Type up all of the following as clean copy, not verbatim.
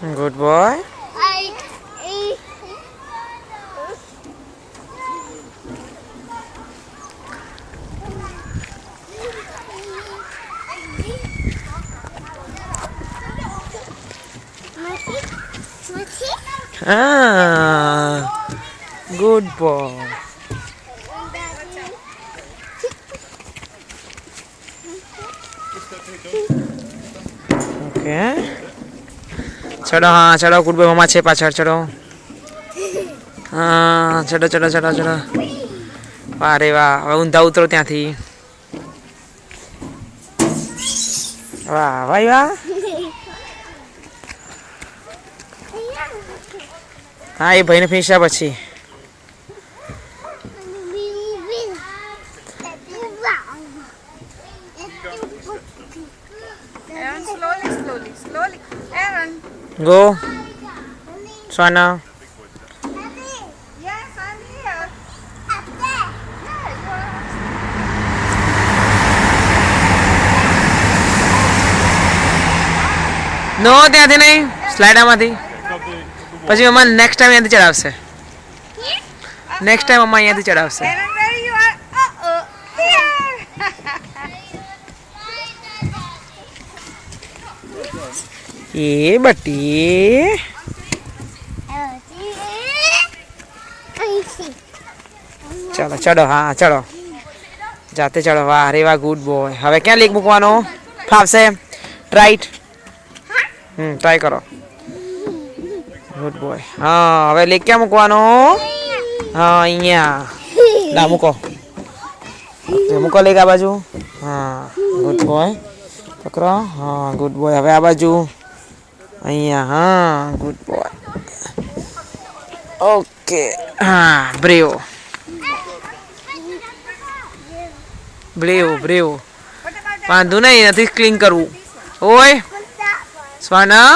Good boy. Good boy. Okay ચલો. હા ચલો ગુડ બોય. મમ્મા છે પાછળ. ચલો હા ચલો ચલો ચલો ચલો. વાહ રે વાહ. હવે ઊંધા ઉતરો ત્યાંથી. વાહ ભાઈ વાહ. હા એ ભાઈને ફેંસ્યા પછી ગો સોના. નો ત્યાંથી નહીં સ્લાઇડામાંથી. પછી મમ્મા નેક્સ્ટ ટાઈમ અહીંયાથી ચડાવશે. નેક્સ્ટ ટાઈમ મમ્મા અહીંયાથી ચડાવશે. એ બટી ચલો ચડો. હા ચડો જાતે ચડો. વાહ રે વાહ. Good boy. હવે ક્યાં લીક મૂકવાનો ફાવશે? ટ્રાઈટ. ટ્રાય કરો. Good boy. હા હવે લેક ક્યાં મૂકવાનો? હા અહીંયા. ના મૂકો. મૂકો લેક આ બાજુ. હા ગુડ બોય. પકડો. હા ગુડ બોય. હવે આ બાજુ અહીંયા. હા ગુડ બોય. ઓકે. હા બ્રેવો બ્રેવો. વાંધો નહીં, નથી ક્લીન કરવું. ઓય સ્વાના.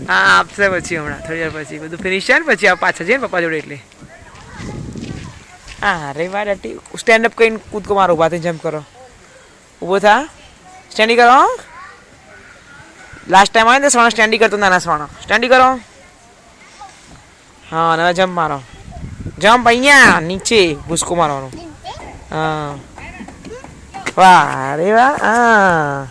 હા આપશે પછી હમણાં થોડી વાર પછી બધું ફિનિશ થાય ને પછી પાછા જઈએ ને પપ્પા જોડે એટલે. હા રે વાર સ્ટેન્ડઅપ કરીને કૂદકો મારો. ઉભા થઈને જમ્પ કરો. ઊભો થા. સ્ટેન્ડી કરો. લાસ્ટ ટાઈમ આવે ને સ્વાણા સ્ટેન્ડી કરતો. નાના સ્વાણા સ્ટેન્ડી કરો. હા હવે જમ્પ મારો. જમ્પ અહીંયા નીચે ભૂસકો મારવાનો. હા વાહ રે વાહ. હા